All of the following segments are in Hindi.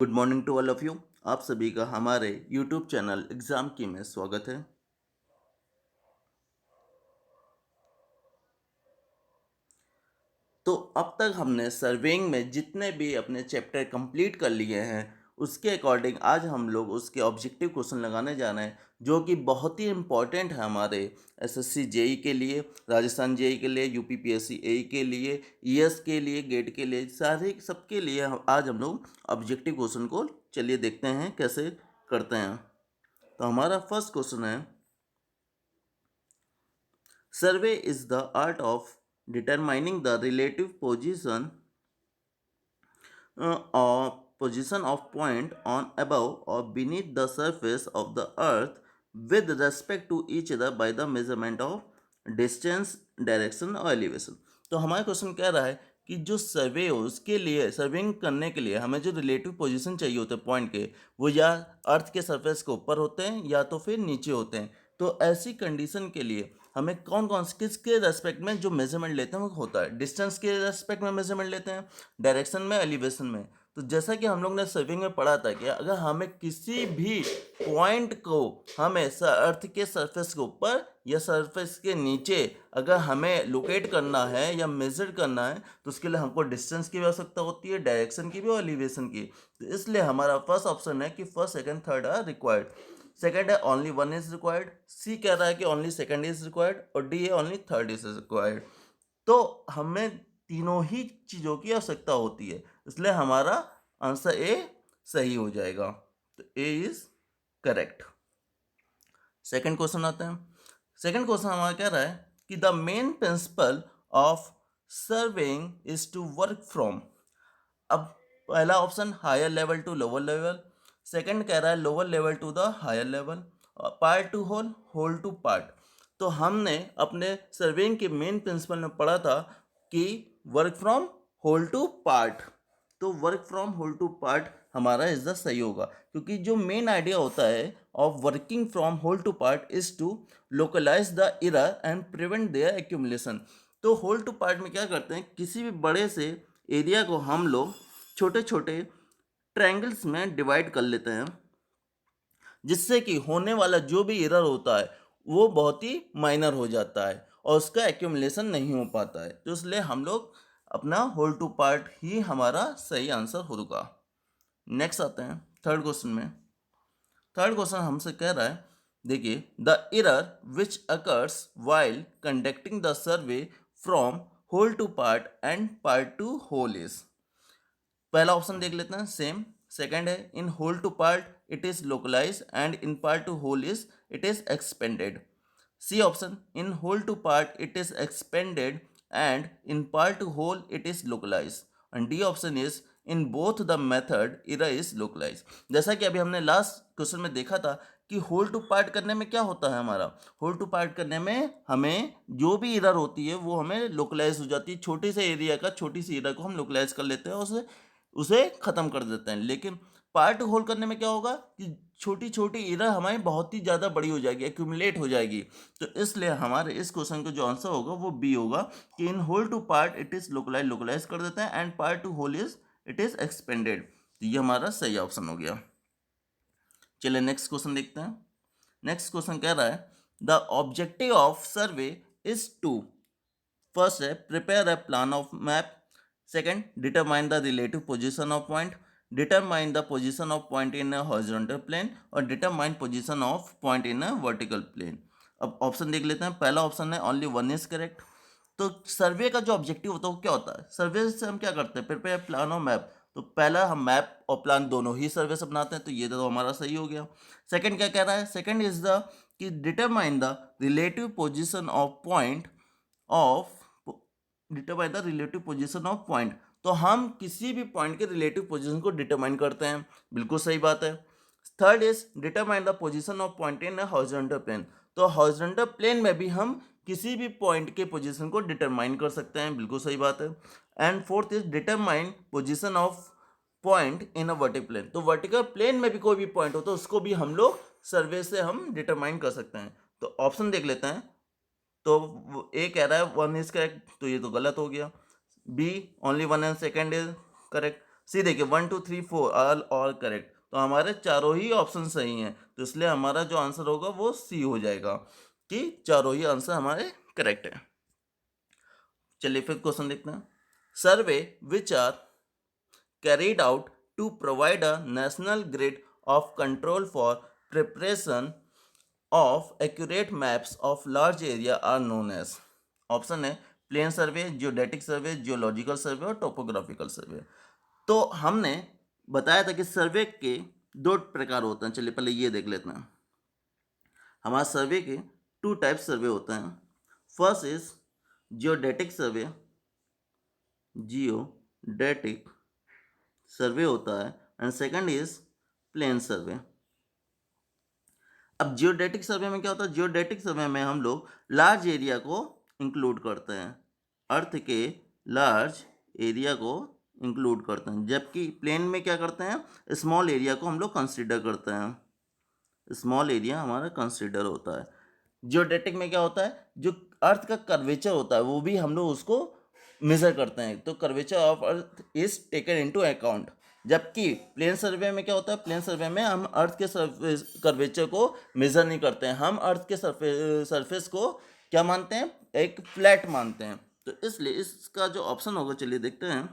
Good morning to all of you. आप सभी का हमारे यूट्यूब चैनल एग्ज़ाम की में स्वागत है। तो अब तक हमने सर्वेइंग में जितने भी अपने चैप्टर कंप्लीट कर लिए हैं, उसके अकॉर्डिंग आज हम लोग उसके ऑब्जेक्टिव क्वेश्चन लगाने जा रहे हैं, जो कि बहुत ही इम्पॉर्टेंट है हमारे एसएससी जेई के लिए, राजस्थान जेई के लिए, यूपी पीएससी एई के लिए, ईएस के लिए, गेट के लिए, सारे सबके लिए आज हम लोग ऑब्जेक्टिव क्वेश्चन को चलिए देखते हैं कैसे करते हैं। तो हमारा फर्स्ट क्वेश्चन है, survey is the art of determining the relative position of point on above or beneath the surface of the earth with respect to each other by the measurement of distance, direction और elevation। तो हमारा क्वेश्चन कह रहा है कि जो सर्वे हो उसके लिए सर्वेइंग करने के लिए हमें जो रिलेटिव पोजीशन चाहिए होते हैं पॉइंट के, वो या अर्थ के सरफेस के ऊपर होते हैं या तो फिर नीचे होते हैं। तो ऐसी कंडीशन के लिए हमें कौन कौन किसके रेस्पेक्ट में जो मेजरमेंट लेते हैं वो होता है, डिस्टेंस के रेस्पेक्ट में मेजरमेंट लेते हैं, डायरेक्शन में, एलिवेशन में। तो जैसा कि हम लोग ने सर्विंग में पढ़ा था कि अगर हमें किसी भी पॉइंट को हमें अर्थ के सरफेस के ऊपर या सरफेस के नीचे अगर हमें लोकेट करना है या मेजर करना है, तो उसके लिए हमको डिस्टेंस की भी आवश्यकता होती है, डायरेक्शन की भी और एलिवेशन की। तो इसलिए हमारा फर्स्ट ऑप्शन है कि first second third are required. Second है only one is required, C कह रहा है कि ओनली सेकंड इज रिक्वायर्ड, और डी है ओनली थर्ड इज रिक्वायर्ड। तो हमें तीनों ही चीज़ों की आवश्यकता होती है, इसलिए हमारा आंसर ए सही हो जाएगा। तो A is correct. Second question आता है। सेकंड क्वेश्चन हमारा कह रहा है कि the main principle of surveying is to work from. अब पहला option higher level to lower level, second कह रहा है lower level to the higher level, part to whole, whole to part. तो हमने अपने सर्वेइंग के मेन प्रिंसिपल में पढ़ा था कि work from whole to part. तो work from whole to part हमारा इज द सही होगा, क्योंकि जो मेन आइडिया होता है of working from whole to part is to localize the error and prevent their accumulation. तो होल टू पार्ट में क्या करते हैं, किसी भी बड़े से एरिया को हम लोग छोटे छोटे ट्रायंगल्स में डिवाइड कर लेते हैं, जिससे कि होने वाला जो भी एरर होता है वो बहुत ही माइनर हो जाता है और उसका एक्यूमुलेशन नहीं हो पाता है। तो इसलिए हम लोग अपना होल टू पार्ट ही हमारा सही आंसर होगा। नेक्स्ट आते हैं थर्ड क्वेश्चन में। थर्ड क्वेश्चन हमसे कह रहा है, देखिए, the error which occurs while conducting the survey from whole to part and part to whole is. पहला ऑप्शन देख लेते हैं, सेम। सेकंड है in whole to part it is localize and in part to whole is it is expanded. C option in whole to part it is expanded and in part to whole it is localize. And D option is in both the method error is localise. जैसा कि अभी हमने लास्ट क्वेश्चन में देखा था कि होल टू पार्ट करने में क्या होता है, हमारा होल टू पार्ट करने में हमें जो भी एरर होती है वो हमें लोकलाइज हो जाती है। छोटे से एरिया का छोटी सी एरर को हम लोकलाइज कर लेते हैं और उसे उसे ख़त्म कर देते हैं। लेकिन पार्ट होल करने में क्या होगा कि छोटी छोटी एरर हमारी बहुत ही ज़्यादा बड़ी हो जाएगी, एक्यूमुलेट हो जाएगी। तो इसलिए हमारे इस क्वेश्चन का जो आंसर होगा वो बी होगा कि in whole to part it is localize कर देते हैं and part to whole is it is expanded. तो ये हमारा सही ऑप्शन हो गया। चलिए नेक्स्ट क्वेश्चन देखते हैं। नेक्स्ट क्वेश्चन कह रहा है the objective of survey is to, first है prepare a plan of map, second determine the relative position of point, determine the position of point in a horizontal plane और determine position of point in a vertical plane। अब ऑप्शन देख लेते हैं। पहला ऑप्शन है ओनली वन इज करेक्ट। तो सर्वे का जो ऑब्जेक्टिव होता है वो क्या होता है, सर्वे से हम क्या करते हैं, प्रिपेयर प्लान और मैप। तो पहला हम मैप और प्लान दोनों ही सर्वे से बनाते हैं, तो ये तो हमारा सही हो गया। सेकंड क्या कह रहा है, सेकंड इज द कि determine the relative position of point of determine the relative position of point. तो हम किसी भी पॉइंट के रिलेटिव पोजीशन को डिटरमाइन करते हैं, बिल्कुल सही बात है। Third is determine the position of point in a horizontal plane. तो हॉरिजॉन्टल प्लेन में भी हम किसी भी पॉइंट के पोजीशन को डिटरमाइन कर सकते हैं, बिल्कुल सही बात है। And fourth is determine position of point in a vertical plane. तो वर्टिकल प्लेन में भी कोई भी पॉइंट हो तो उसको भी हम लोग सर्वे से हम डिटरमाइन कर सकते हैं। तो ऑप्शन देख लेते हैं। तो ए कह रहा है वन इज करेक्ट, तो ये तो गलत हो गया। B only one and second is correct, C देखिए 1 2 3 4 ऑल करेक्ट, तो हमारे चारों ही ऑप्शन सही हैं, तो इसलिए हमारा जो आंसर होगा वो सी हो जाएगा कि चारों ही आंसर हमारे करेक्ट है। चलिए फिर क्वेश्चन देखते हैं। Survey which are carried out to provide a national grid of control for preparation of accurate maps of large area are known as। Option है प्लेन सर्वे, जियोडेटिक सर्वे, जियोलॉजिकल सर्वे और टोपोग्राफिकल सर्वे। तो हमने बताया था कि सर्वे के दो प्रकार होते हैं। चलिए पहले ये देख लेते हैं। हमारे सर्वे के टू टाइप सर्वे होते हैं। First is geodetic survey, geodetic survey होता है, and second is plane survey. अब जियोडेटिक सर्वे में क्या होता है? जियोडेटिक सर्वे में हम लोग लार्ज एरिया को इंक्लूड करते हैं, अर्थ के लार्ज एरिया को इंक्लूड करते हैं, जबकि प्लेन में क्या करते हैं? स्मॉल एरिया को हम लोग कंसिडर करते हैं, स्मॉल एरिया हमारा कंसिडर होता है। जियोडेटिक में क्या होता है? जो अर्थ का कर्वेचर होता है वो भी हम लोग उसको मेजर करते हैं, तो curvature of earth is taken into account. जबकि प्लेन सर्वे में क्या होता है? प्लेन सर्वे में हम अर्थ के कर्वेचर को मेजर नहीं करते हैं, हम अर्थ के सरफेस को क्या मानते हैं? एक फ्लैट मानते हैं। तो इसलिए इसका जो ऑप्शन होगा, चलिए देखते हैं।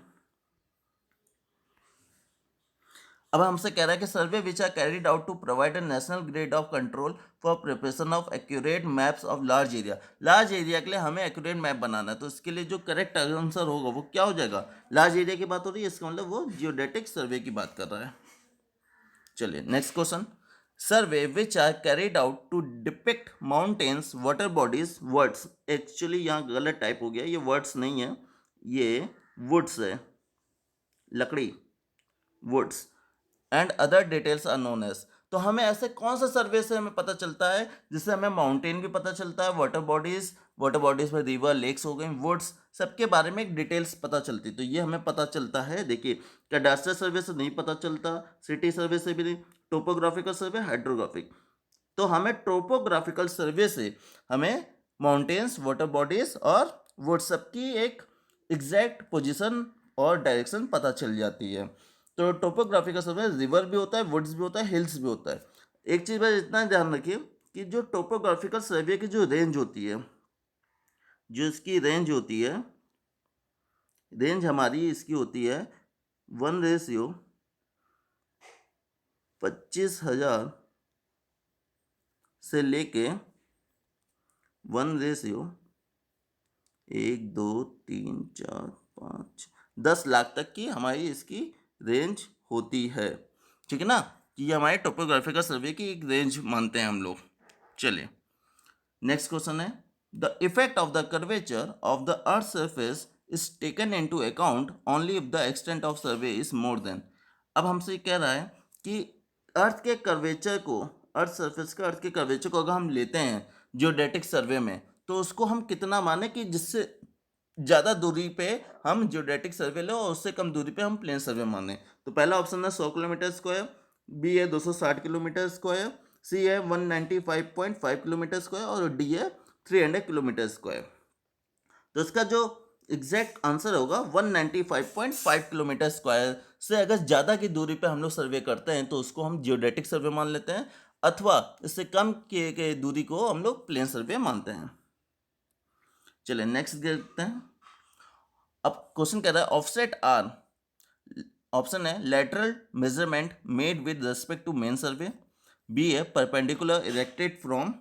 अब हमसे कह रहा है कि survey which are carried out to provide a national grid of control for preparation of accurate maps of large area. Large area के लिए हमें एक्यूरेट मैप बनाना है, तो इसके लिए जो करेक्ट आंसर होगा वो क्या हो जाएगा? लार्ज एरिया की बात हो रही है, इसका मतलब वो जियोडेटिक सर्वे की बात कर रहा है। चलिए next question. Survey which are carried out to depict mountains, water bodies, words. Actually यहाँ गलत टाइप हो गया, ये वर्ड्स नहीं है, ये वुड्स है, लकड़ी, woods and other details are known as. तो हमें ऐसे कौन सा सर्वे से हमें पता चलता है जिससे हमें माउंटेन भी पता चलता है, वाटर बॉडीज में रिवर, लेक्स हो गई, वुड्स, सबके बारे में एक डिटेल्स पता चलती। तो ये हमें पता चलता है, देखिए कैडास्ट्रल सर्वे से नहीं पता चलता, सिटी सर्वे से भी नहीं, टोपोग्राफिकल सर्वे, हाइड्रोग्राफिक। तो हमें टोपोग्राफिकल सर्वे से हमें माउंटेन्स, वाटर बॉडीज और वुड्स सबकी एक एग्जैक्ट पोजीशन और डायरेक्शन पता चल जाती है। तो टोपोग्राफी का सर्वे रिवर भी होता है, वुड्स भी होता है, हिल्स भी होता है। एक चीज़ बस इतना ध्यान रखिए कि जो टोपोग्राफिकल सर्वे की जो रेंज होती है, जो इसकी रेंज होती है, रेंज हमारी इसकी होती है 1/25,000 से लेके 1/1, 2, 3, 4, 5, 10 लाख तक की हमारी इसकी रेंज होती है। ठीक है ना? कि ये हमारे टोपोग्राफिकल सर्वे की एक रेंज मानते हैं हम लोग। चलिए नेक्स्ट क्वेश्चन है, the effect of the curvature of the earth surface is taken into account only if the extent of survey is more than. अब हमसे कह रहा है कि अर्थ के कर्वेचर को, अर्थ सरफेस का अर्थ के कर्वेचर को अगर हम लेते हैं जियोडेटिक सर्वे में, तो उसको हम कितना माने कि जिससे ज़्यादा दूरी पे हम जियोडेटिक सर्वे लो और उससे कम दूरी पे हम प्लेन सर्वे माने। तो पहला ऑप्शन है 100 किलोमीटर स्क्वायर, बी है 260 किलोमीटर स्क्वायर, सी है 195.5 किलोमीटर स्क्वायर और डी है 300 किलोमीटर स्क्वायर। तो इसका जो एग्जैक्ट आंसर होगा 195.5 किलोमीटर स्क्वायर से अगर ज़्यादा की दूरी पे हम लोग सर्वे करते हैं तो उसको हम जियोडेटिक सर्वे मान लेते हैं, अथवा इससे कम के दूरी को हम लोग प्लेन सर्वे मानते हैं। चलिए नेक्स्ट देखते हैं। अब क्वेश्चन कह रहा है ऑफसेट आर, ऑप्शन है lateral measurement made with respect to main survey, B है perpendicular erected from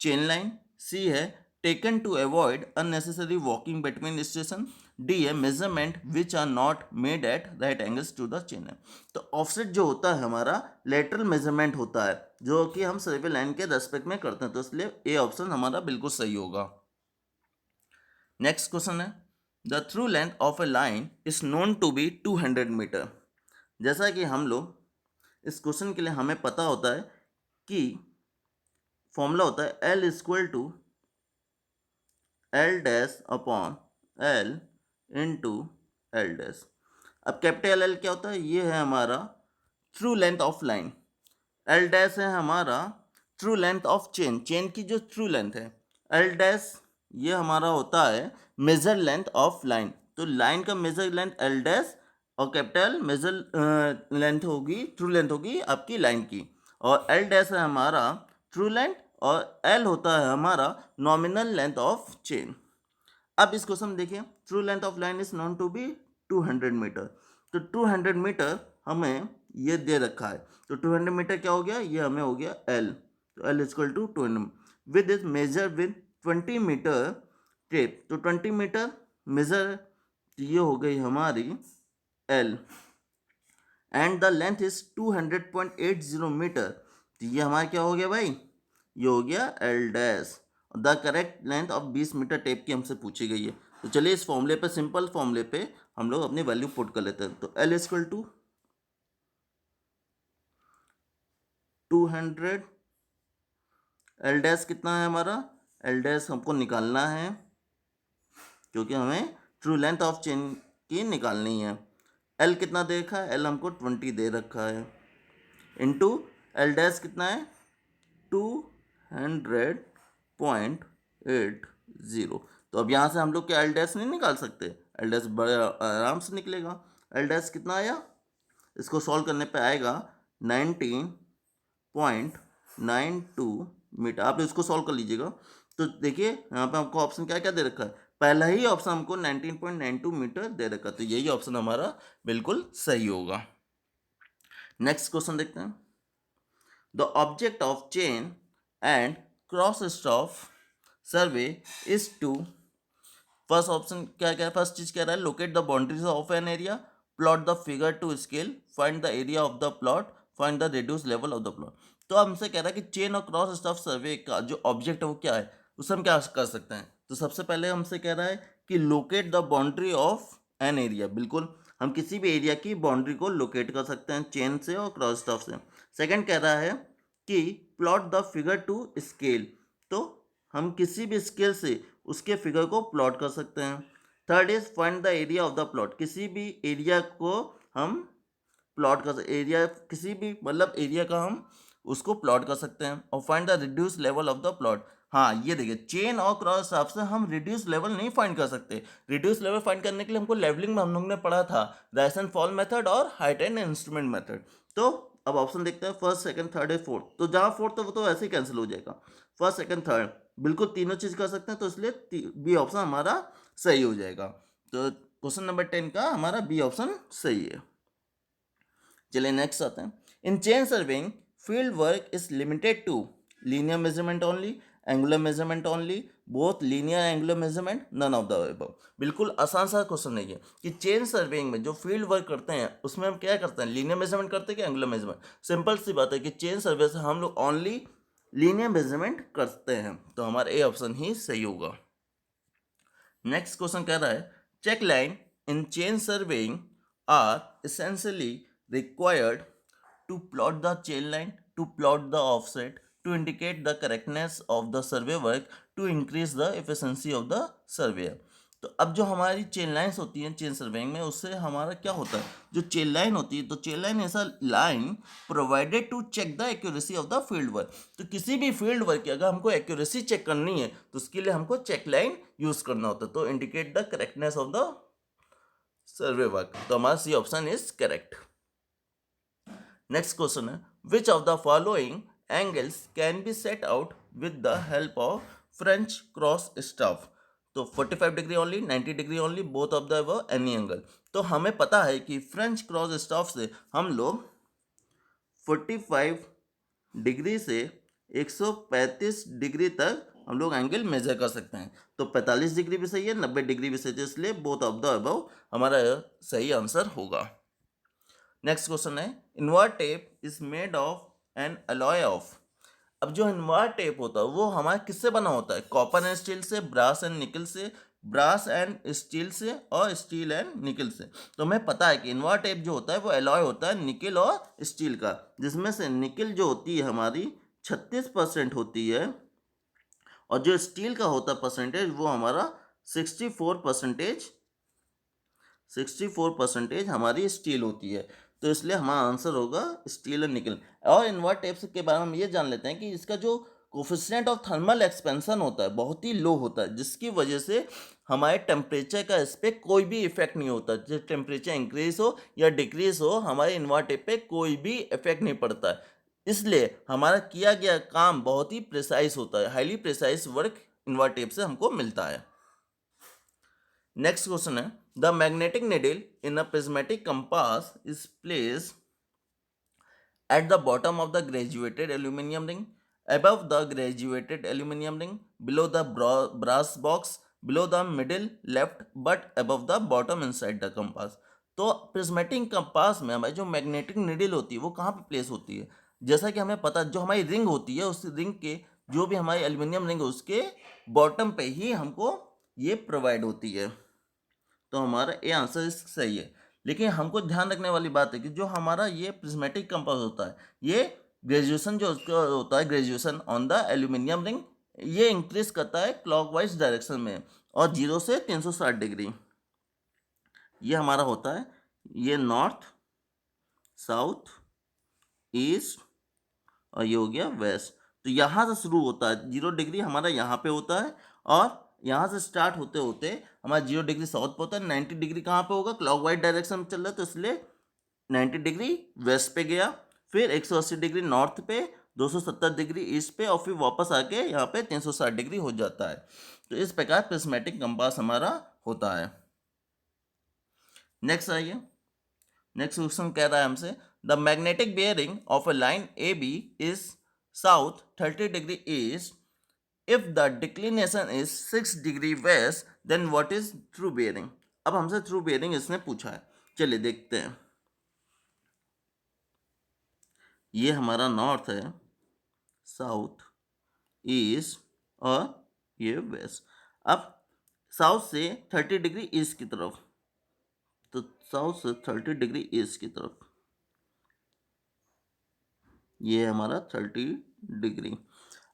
chain line, C है taken to avoid unnecessary walking between station, D है measurement which are not made at right angles to the chain. तो ऑफसेट जो होता है हमारा लेटरल मेजरमेंट होता है जो कि हम सर्वे लाइन के रेस्पेक्ट में करते हैं, तो इसलिए ए ऑप्शन हमारा बिल्कुल सही होगा। नेक्स्ट क्वेश्चन है the through length of a line is known to be 200 metre. जैसा कि हम लोग इस क्वेश्चन के लिए हमें पता होता है कि फॉर्मूला होता है L equal to L dash upon L into L dash. अब कैपिटल L क्या होता है? ये है हमारा through length of line, L dash है हमारा through length of chain, chain की जो थ्रू लेंथ है, L डैश ये हमारा होता है मेजर लेंथ ऑफ लाइन, तो लाइन का मेजर लेंथ L डैश और कैपिटल मेजर लेंथ होगी, ट्रू लेंथ होगी आपकी लाइन की, और एल डैश है हमारा ट्रू लेंथ, और एल होता है हमारा नॉमिनल लेंथ ऑफ चेन। अब इस क्वेश्चन में देखिए, true length of line is known to be 200 metre. तो 200 मीटर हमें ये दे रखा है, तो 200 मीटर क्या हो गया, ये हमें हो गया एल। तो L is equal to 200 with is measure with 20 metre tape. तो 20 मीटर मेजर, ये हो गई हमारी L, and the length is 200.80 metre. तो ये हमारा क्या हो गया भाई, ये हो गया L dash. The correct length of 20 metre tape की हमसे पूछी गई है। तो चलिए इस फॉर्मूले पे, सिंपल फॉर्मूले पे हम लोग अपनी वैल्यू पुट कर लेते हैं। तो L equal to 200, L dash कितना है हमारा, एल डैश हमको निकालना है क्योंकि हमें ट्रू लेंथ ऑफ चेन की निकालनी है। एल कितना दे रखा है, एल हमको 20 दे रखा है, इंटू एल डैश कितना है 200.80। तो अब यहाँ से हम लोग क्या एल डैश नहीं निकाल सकते, एल डैश बड़े आराम से निकलेगा। एल डैश कितना आया, इसको सॉल्व करने पे आएगा 19.92 मीटर। आप इसको सॉल्व कर लीजिएगा। तो देखिए यहाँ पे हमको ऑप्शन क्या क्या दे रखा है, पहला ही ऑप्शन हमको 19.92 मीटर दे रखा है, तो यही ऑप्शन हमारा बिल्कुल सही होगा। नेक्स्ट क्वेश्चन देखते हैं। The object of chain and cross staff survey is to, first option क्या क्या, फर्स्ट चीज कह रहा है locate the boundaries of an area, plot the figure to scale, find the area of the plot, find the reduce level of the plot. तो हमसे कह रहा है कि चेन और क्रॉस स्टाफ सर्वे का जो ऑब्जेक्ट है वो क्या है, उससे हम क्या कर सकते हैं। तो सबसे पहले हमसे कह रहा है कि locate the boundary of an area, बिल्कुल हम किसी भी एरिया की बाउंड्री को लोकेट कर सकते हैं चेन से और क्रॉस स्टाफ से। सेकंड कह रहा है कि plot the figure to scale, तो हम किसी भी स्केल से उसके फिगर को प्लॉट कर सकते हैं। Third is find the area of the plot, किसी भी एरिया को हम प्लॉट कर सकते, एरिया किसी भी मतलब एरिया का हम उसको प्लॉट कर सकते हैं। और find the reduce level of the plot, हाँ ये देखिए चेन और क्रॉस स्टाफ से हम रिड्यूस लेवल नहीं फाइंड कर सकते। रिड्यूस लेवल फाइंड करने के लिए हमको लेवलिंग में हम लोग ने पढ़ा था राइज एंड फॉल मेथड और हाइट एंड इंस्ट्रूमेंट मेथड। तो अब ऑप्शन देखते हैं, फर्स्ट सेकंड थर्ड है फोर्थ, तो जहाँ फोर्थ है वो तो ऐसे ही कैंसिल हो जाएगा, फर्स्ट सेकंड थर्ड बिल्कुल तीनों चीज कर सकते हैं, तो इसलिए बी ऑप्शन हमारा सही हो जाएगा। तो क्वेश्चन नंबर 10 का हमारा बी ऑप्शन सही है। चलिए नेक्स्ट आते हैं। In chain surveying field work is limited to linear measurement only, angular measurement only, both linear angular measurement, none of the above. बिल्कुल आसान सा क्वेश्चन है ये कि चेन सर्वेइंग में जो फील्ड वर्क करते हैं उसमें हम क्या करते हैं, लीनियर मेजरमेंट करते हैं कि एंगुलर मेजरमेंट। सिंपल सी बात है कि चेन सर्वे से हम लोग ओनली लीनियर मेजरमेंट करते हैं, तो हमारा ए ऑप्शन ही सही होगा। नेक्स्ट क्वेश्चन कह रहा है check line in chain surveying are essentially required to plot the chain line, to plot the offset, to indicate the correctness of the survey work, to increase the efficiency of the surveyor। तो अब जो हमारी चेन लाइन्स होती हैं चेन सर्वेइंग में, उससे हमारा क्या होता है, जो चेन लाइन होती है, तो चेन लाइन ऐसा line provided to check the accuracy of the field work. तो किसी भी फील्ड वर्क की अगर हमको एक्यूरेसी चेक करनी है तो उसके लिए हमको चेक लाइन यूज करना होता है, तो indicate the correctness of the survey work, तो हमारा C option is correct. Next question है which of the following angles can be set out with the help of French cross staff. तो 45 degree only, 90 degree only, both of the above, any angle. तो हमें पता है कि फ्रेंच क्रॉस स्टाफ से हम लोग 45 डिग्री से 135 डिग्री तक हम लोग एंगल मेजर कर सकते हैं। तो 45 डिग्री भी सही है, 90 डिग्री भी सही है, इसलिए बोथ ऑफ द अबव हमारा सही आंसर होगा। नेक्स्ट क्वेश्चन है invert tape is made of an alloy of. अब जो इनवर्ट टेप होता है वो हमारा किससे बना होता है, कॉपर एंड स्टील से, ब्रास एंड निकल से, ब्रास एंड स्टील से, और स्टील एंड निकल से। तो हमें पता है कि इनवर्ट टेप जो होता है वो अलॉय होता है निकल और स्टील का, जिसमें से निकल जो होती है हमारी 36% होती है, और जो स्टील का होता है परसेंटेज वो हमारा 64% हमारी स्टील होती है। तो इसलिए हमारा आंसर होगा स्टील और निकल। और इनवर्ट टेप के बारे में हम ये जान लेते हैं कि इसका जो कोफिशिएंट ऑफ थर्मल एक्सपेंशन होता है बहुत ही लो होता है, जिसकी वजह से हमारे टेम्परेचर का इस पर कोई भी इफेक्ट नहीं होता। जो टेम्परेचर इंक्रीज हो या डिक्रीज हो, हमारे इन्वर्टर पे कोई भी इफेक्ट नहीं पड़ता है। इसलिए हमारा किया गया काम बहुत ही प्रिसाइज होता है, हाईली प्रिसाइज वर्क इन्वर्टर से हमको मिलता है। नेक्स्ट क्वेश्चन है, the magnetic needle in a prismatic compass is placed at the bottom of the graduated aluminum ring, above the graduated aluminum ring, below the brass box, below the middle left but above the bottom inside the compass। तो प्रिज्मेटिक कंपास में हमारी जो मैग्नेटिक निडल होती है वो कहाँ पे प्लेस होती है? जैसा कि हमें पता, जो हमारी रिंग होती है उस रिंग के, जो भी हमारी एल्यूमिनियम रिंग है उसके बॉटम पे ही हमको ये प्रोवाइड होती है। तो हमारा ये आंसर सही है। लेकिन हमको ध्यान रखने वाली बात है कि जो हमारा ये प्रिज्मेटिक कंपास होता है, ये ग्रेजुएशन जो उसका होता है, graduation on the aluminium ring, ये इंक्रीज करता है क्लॉकवाइज डायरेक्शन में, और 0 से 360 डिग्री ये हमारा होता है। ये नॉर्थ, साउथ, ईस्ट और ये हो गया वेस्ट। तो यहाँ से शुरू होता है 0 डिग्री हमारा यहाँ पे होता है, और यहाँ से स्टार्ट होते होते हमारा 0 डिग्री साउथ पे होता है। 90 डिग्री कहाँ पे होगा? क्लॉकवाइज डायरेक्शन में चल रहा है तो इसलिए 90 डिग्री वेस्ट पे गया, फिर 180 डिग्री नॉर्थ पे, 270 डिग्री ईस्ट पे, और फिर वापस आके यहाँ पे 360 डिग्री हो जाता है। तो इस प्रकार प्रिज्मेटिक कंपास हमारा होता है। नेक्स्ट आइए, नेक्स्ट क्वेश्चन कह रहा है हमसे, the magnetic bearing of a line A B is south 30 degree east if the declination is 6 degree west then what is true bearing। अब हमसे true bearing इसने पूछा है, चलिए देखते हैं। ये हमारा नॉर्थ है, साउथ, ईस्ट और ये वेस्ट। अब साउथ से 30 डिग्री ईस्ट की तरफ, तो साउथ से 30 डिग्री ईस्ट की तरफ ये हमारा 30 डिग्री।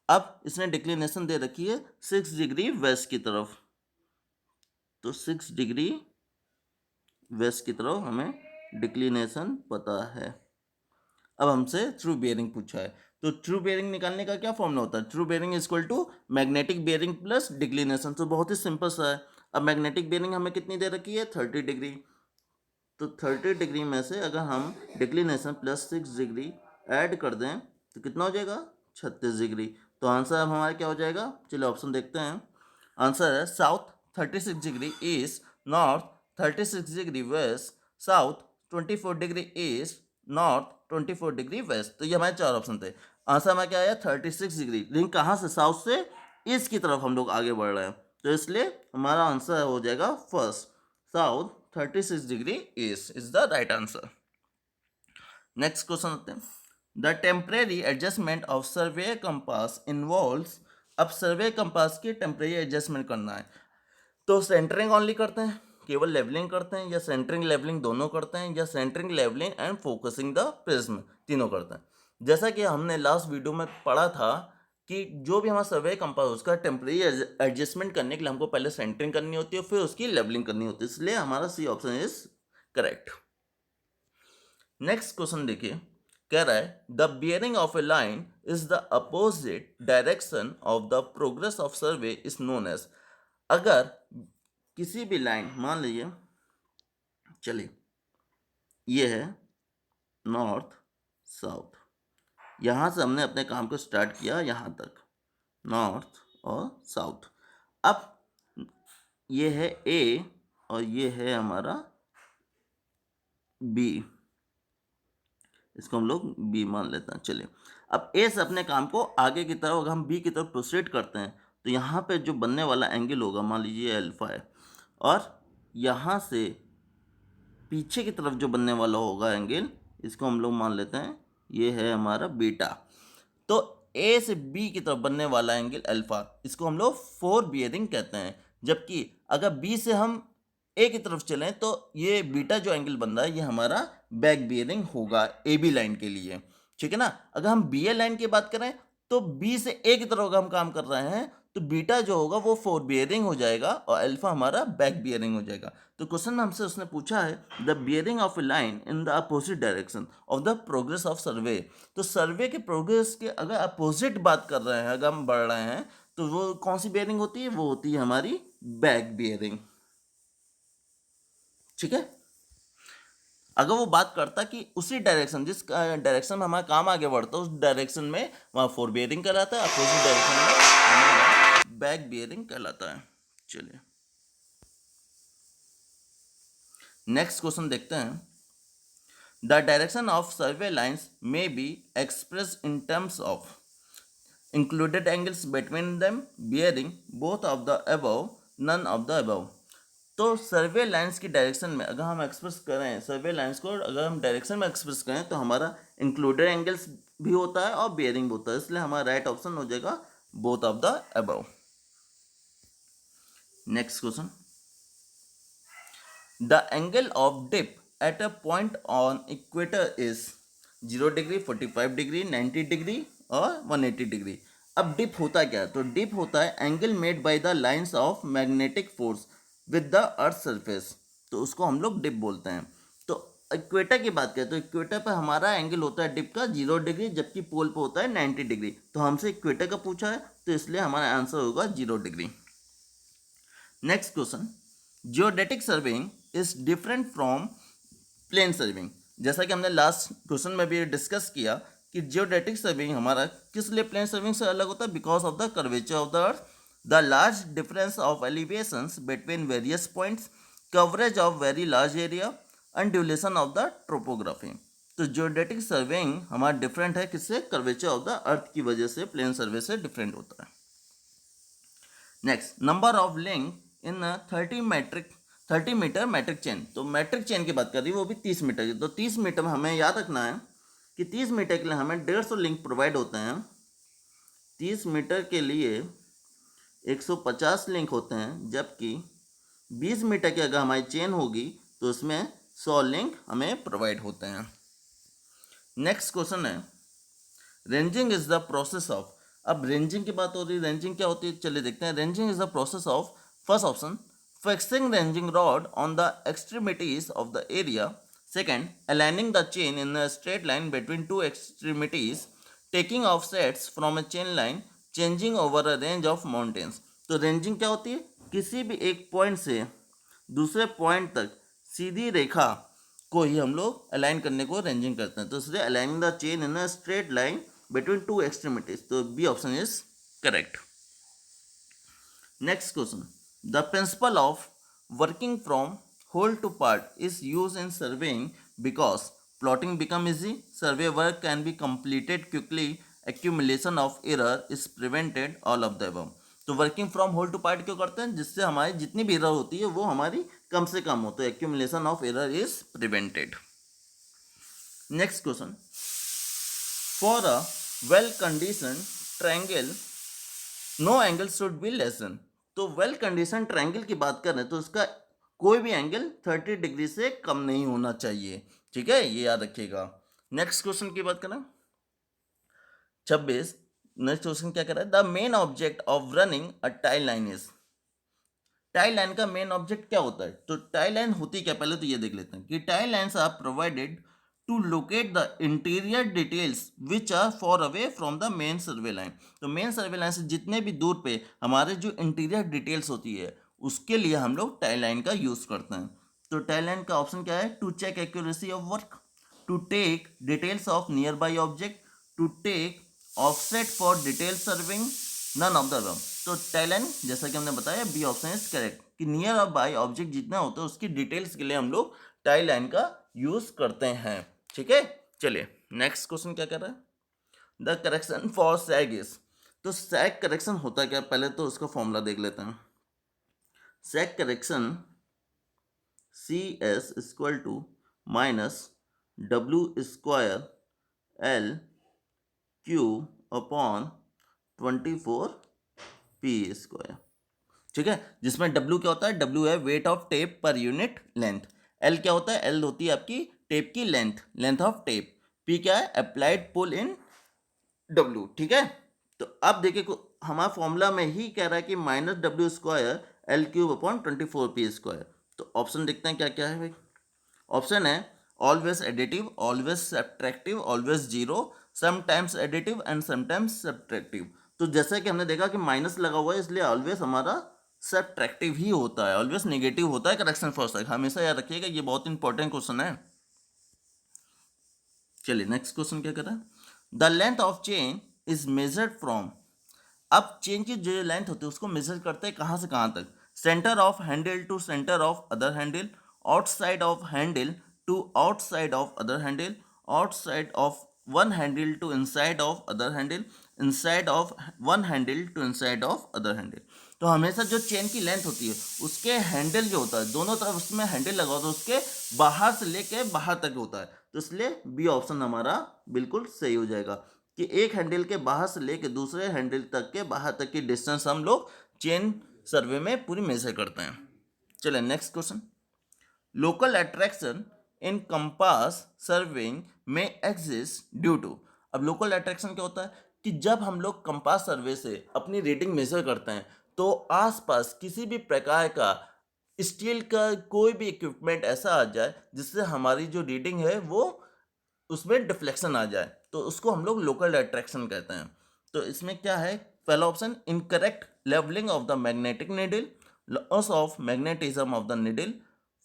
अब इसने डिक्लिनेशन दे रखी है 6 डिग्री वेस्ट की तरफ, तो 6 डिग्री वेस्ट की तरफ हमें डिक्लिनेशन पता है। अब हमसे ट्रू बेयरिंग पूछा है, तो ट्रू बेयरिंग निकालने का क्या फॉर्मूला होता है? True bearing is equal to magnetic bearing plus declination. तो बहुत ही सिंपल सा है। अब मैग्नेटिक बेयरिंग हमें कितनी दे रखी है? 30 डिग्री। तो 30 डिग्री में से अगर हम डिक्लिनेशन प्लस 6 डिग्री ऐड कर दें तो कितना हो जाएगा? 36 डिग्री। तो आंसर अब हमारा क्या हो जाएगा? चलिए ऑप्शन देखते हैं। आंसर है south 36 degree east, north 36 degree west, south 24 degree east, north 24 degree west. तो ये हमारे 4 ऑप्शन थे। आंसर हमारा क्या आया? 36 डिग्री। लेकिन कहाँ से? साउथ से ईस्ट की तरफ हम लोग आगे बढ़ रहे हैं, तो इसलिए हमारा आंसर हो जाएगा first, south 36 degree east is the right answer. Next question आते हैं, the temporary adjustment of survey compass involves. अब सर्वे कंपास की टेम्परेरी एडजस्टमेंट करना है, तो सेंटरिंग ओनली करते हैं, केवल लेवलिंग करते हैं, या सेंटरिंग लेवलिंग दोनों करते हैं, या centring levelling and focusing the prism तीनों करते हैं। जैसा कि हमने लास्ट वीडियो में पढ़ा था कि जो भी हमारा सर्वे कंपास उसका टेम्परेरी एडजस्टमेंट करने के लिए हमको पहले सेंटरिंग करनी होती है, फिर उसकी लेवलिंग करनी होती है, इसलिए हमारा C option is correct. Next question देखिए, कह रहा है the bearing of a line is the opposite direction of the progress of survey is known as. अगर किसी भी लाइन, मान लीजिए, चलिए ये है नॉर्थ साउथ, यहाँ से हमने अपने काम को स्टार्ट किया यहाँ तक, नॉर्थ और साउथ। अब ये है ए और ये है हमारा बी, इसको हम लोग बी मान लेते हैं। चलिए अब ए से अपने काम को आगे की तरफ, अगर हम बी की तरफ प्रोसीड करते हैं तो यहाँ पे जो बनने वाला एंगल होगा, मान लीजिए अल्फा है, और यहाँ से पीछे की तरफ जो बनने वाला होगा एंगल, इसको हम लोग मान लेते हैं ये है हमारा बीटा। तो ए से बी की तरफ बनने वाला एंगल अल्फा, इसको हम लोग फोर बियरिंग कहते हैं। जबकि अगर बी से हम ए की तरफ चलें तो ये बीटा जो एंगल बन रहा है ये हमारा बैक बियरिंग होगा ए बी लाइन के लिए, ठीक है ना। अगर हम बी ए लाइन की बात करें तो बी से ए की तरफ अगर हम काम कर रहे हैं तो बीटा जो होगा वो फोर बियरिंग हो जाएगा और अल्फा हमारा बैक बियरिंग हो जाएगा। तो क्वेश्चन में हमसे उसने पूछा है the bearing of a line in the opposite direction of the progress of सर्वे। तो सर्वे के प्रोग्रेस के अगर अपोजिट बात कर रहे हैं, अगर हम बढ़ रहे हैं, तो वो कौन सी बियरिंग होती है? वो होती है हमारी बैक बियरिंग। ठीक है। अगर वो बात करता कि उसी डायरेक्शन, जिस डायरेक्शन में हमारा काम आगे बढ़ता है, उस डायरेक्शन में वहाँ फोर बियरिंग कहलाता है, अपोजिट डायरेक्शन में हमारा बैक बियरिंग कहलाता है। चलिए नेक्स्ट क्वेश्चन देखते हैं। The direction of survey lines may be express in terms of included angles between them bearing both of the above, none of the above। तो सर्वे लाइंस की डायरेक्शन में अगर हम एक्सप्रेस करें, सर्वे लाइंस को अगर हम डायरेक्शन में एक्सप्रेस करें, तो हमारा इंक्लूडेड एंगल्स भी होता है और बियरिंग भी होता है, इसलिए हमारा राइट ऑप्शन हो जाएगा both of the above. Next question, the angle of dip at a point on equator is 0 degree, 45 degree, 90 degree और 180 डिग्री। अब डिप होता क्या है? तो डिप होता है angle made by the lines of magnetic force with the earth surface, तो उसको हम लोग डिप बोलते हैं। तो इक्वेटर की बात करें तो इक्वेटर पर हमारा एंगल होता है डिप का 0 डिग्री, जबकि पोल पे होता है 90 डिग्री। तो हमसे इक्वेटर का पूछा है, तो इसलिए हमारा आंसर होगा 0 degree. Next question, geodetic surveying is different from plane surveying. जैसा कि हमने लास्ट क्वेश्चन में भी डिस्कस किया कि जियोडेटिक सर्विंग हमारा किस लिए प्लेन सर्विंग से अलग होता है? Because of the curvature of the earth, the large difference of elevations between various points, coverage of very large area and duration of the topography. तो जियोडेटिक सर्वेइंग हमारा डिफरेंट है किससे? कर्वेचर ऑफ द अर्थ की वजह से प्लेन सर्वे से डिफरेंट होता है। Next, number of link in 30 metre metric chain. तो मैट्रिक चेन की बात कर रही है, वो भी 30 मीटर की। तो 30 मीटर में हमें याद रखना है कि 30 मीटर के लिए हमें 150 लिंक प्रोवाइड होते हैं। 30 मीटर के लिए 150 लिंक होते हैं, जबकि 20 मीटर की अगर हमारी चेन होगी तो उसमें 100 लिंक हमें प्रोवाइड होते हैं। नेक्स्ट क्वेश्चन है, ranging is the process of. अब रेंजिंग की बात हो रही है, रेंजिंग क्या होती है? चलिए देखते हैं। Ranging is the process of, first option, fixing ranging rod on the extremities of the area. Second, aligning the chain in a straight line between two extremities, taking offsets from a chain line, changing over a range of mountains। तो रेंजिंग क्या होती है? किसी भी एक पॉइंट से दूसरे पॉइंट तक सीधी रेखा को ही हम लोग अलाइन करने को रेंजिंग करते हैं। तो इसलिए aligning the chain in a straight line between two extremities, तो B option is correct. Next question, the principle of working from whole to part is used in surveying because plotting become easy, survey work can be completed quickly, accumulation of error is prevented, all of the above। तो working from whole to part क्यों करते हैं? जिससे हमारी जितनी भी एरर होती है वो हमारी कम से कम हो, तो accumulation of error is prevented. Next question, for a well condition triangle no angle should be less than. तो वेल कंडीशन ट्रायंगल की बात करें तो उसका कोई भी एंगल 30 डिग्री से कम नहीं होना चाहिए। ठीक है, ये याद रखिएगा। नेक्स्ट क्वेश्चन की बात करें 26। नेक्स्ट क्वेश्चन क्या कर रहा है? The main object of running a tie line is. Tie line का मेन ऑब्जेक्ट क्या होता है? तो टाई लाइन होती क्या, पहले तो ये देख लेते हैं कि tie lines are provided to locate the interior details which are far away from the main survey line. तो मेन सर्वे लाइन से जितने भी दूर पे हमारे जो इंटीरियर डिटेल्स होती है उसके लिए हम लोग टाई लाइन का यूज करते हैं। तो टाई लाइन का ऑप्शन क्या है? To check accuracy of work, to take details of near by object, to take offset for detail surveying, none of the above. तो टाई लाइन जैसा कि हमने बताया बी ऑप्शन इज करेक्ट कि नियर और बाई ऑब्जेक्ट जितना होता है उसकी डिटेल्स के लिए हम लोग टाई लाइन का यूज करते हैं। ठीक है, चलिए नेक्स्ट क्वेश्चन क्या कर रहा है? The correction for sag is. तो सैग करेक्शन होता क्या? पहले तो उसका फॉर्मूला देख लेते हैं। Sag correction C S equal to minus W square L cube upon 24 P square. ठीक है, जिसमें W क्या होता है? W है weight of tape per unit length. L क्या होता है? L होती है आपकी टेप की length, length of tape. P क्या है? अप्लाइड पुल इन W। ठीक है, तो अब देखिए हमारा फॉर्मूला में ही कह रहा है कि minus W square L cube upon 24p²। तो ऑप्शन देखते हैं क्या क्या है भाई। ऑप्शन है always additive, always subtractive, always zero, sometimes additive and sometimes subtractive. तो जैसे कि हमने देखा कि माइनस लगा हुआ है, इसलिए ऑलवेज हमारा सब्ट्रैक्टिव ही होता है, ऑलवेज नेगेटिव होता है करेक्शन फॉर साइड। हमेशा याद रखिएगा, ये बहुत इंपॉर्टेंट क्वेश्चन है। चलिए नेक्स्ट क्वेश्चन क्या कर रहा है। The length of chain is measured from. अब चेन की जो लेंथ होती है उसको मेजर करते हैं कहाँ से कहाँ तक। Centre of handle to centre of other handle, outside of handle to outside of other handle, outside of one handle to inside of other handle, inside of one handle to inside of other handle. तो हमेशा जो चेन की लेंथ होती है उसके हैंडल जो होता है दोनों तरफ उसमें हैंडल लगा होता है, उसके बाहर से लेके बाहर तक होता है। तो इसलिए बी ऑप्शन हमारा बिल्कुल सही हो जाएगा कि एक हैंडल के बाहर से लेके दूसरे हैंडल तक के बाहर तक की डिस्टेंस हम लोग चेन सर्वे में पूरी मेजर करते हैं। चलिए next question. Local attraction in compass serving में एग्जिस्ट ड्यू टू। अब लोकल अट्रैक्शन क्या होता है कि जब हम लोग कंपास सर्वे से अपनी रीडिंग मेजर करते हैं तो आसपास किसी भी प्रकार का स्टील का कोई भी इक्विपमेंट ऐसा आ जाए जिससे हमारी जो रीडिंग है वो उसमें डिफ्लेक्शन आ जाए, तो उसको हम लोग लोकल अट्रैक्शन कहते हैं। तो इसमें क्या है, पहला option incorrect levelling of the magnetic needle, loss of magnetism of the needle,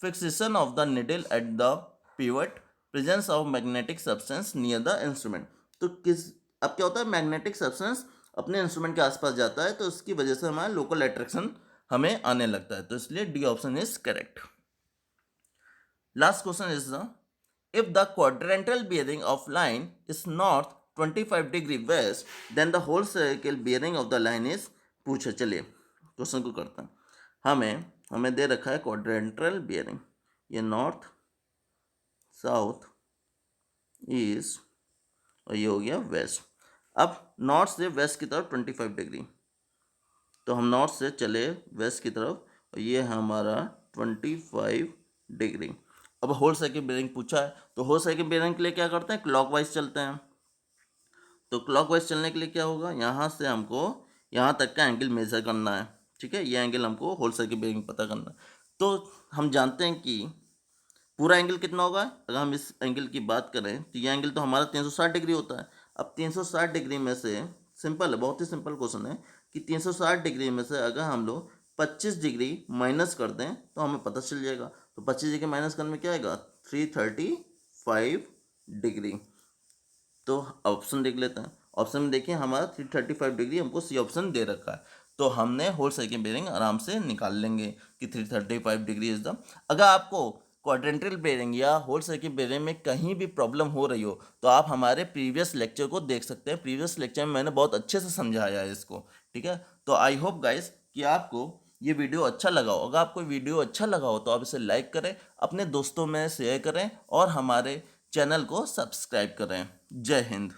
fixation of the needle at the pivot, presence of magnetic substance near the instrument. तो किस अब क्या होता है, मैग्नेटिक सब्सटेंस अपने इंस्ट्रूमेंट के आसपास जाता है तो उसकी वजह से हमारा लोकल अट्रैक्शन हमें आने लगता है। तो इसलिए D option is correct. Last question is the if the quadrantal bearing of line is north 25 degree west then the whole circle bearing of the line is। पूछे, चलिए क्वेश्चन को करते हैं। हमें हमें दे रखा है क्वाड्रेंटल बियरिंग, ये नॉर्थ साउथ ईस्ट और ये हो गया वेस्ट। अब नॉर्थ से वेस्ट की तरफ 25 डिग्री, तो हम नॉर्थ से चले वेस्ट की तरफ और ये है हमारा 25 डिग्री। अब होल सर्किल बेयरिंग पूछा है तो होल सर्किल बेयरिंग के लिए क्या करते हैं, क्लॉकवाइज चलते हैं। तो क्लॉकवाइज चलने के लिए क्या होगा, यहाँ से हमको यहाँ तक का एंगल मेजर करना है, ठीक है। ये एंगल हमको होल सर्किल बेयरिंग पता करना है। तो हम जानते हैं कि पूरा एंगल कितना होगा, अगर हम इस एंगल की बात करें तो ये एंगल तो हमारा 360 डिग्री होता है। अब 360 डिग्री में से सिंपल है, बहुत ही सिंपल क्वेश्चन है कि 360 डिग्री में से अगर हम लोग 25 डिग्री माइनस कर दें तो हमें पता चल जाएगा। तो 25 डिग्री माइनस करने में क्या आएगा, 335 डिग्री। तो ऑप्शन देख लेते हैं। ऑप्शन में देखिए हमारा 335 डिग्री हमको सी ऑप्शन दे रखा है, तो हमने होल सर्किल बेयरिंग आराम से निकाल लेंगे कि 335 डिग्री इज द। अगर आपको क्वाड्रेंटल बेयरिंग या होल सर्किल बेयरिंग में कहीं भी प्रॉब्लम हो रही हो तो आप हमारे प्रीवियस लेक्चर को देख सकते हैं। प्रीवियस लेक्चर में मैंने बहुत अच्छे से समझाया है इसको, ठीक है। तो आई होप गाइस कि आपको ये वीडियो अच्छा लगा हो। अगर आपको वीडियो अच्छा लगा हो तो आप इसे लाइक करें, अपने दोस्तों में शेयर करें और हमारे चैनल को सब्सक्राइब करें। जय हिंद।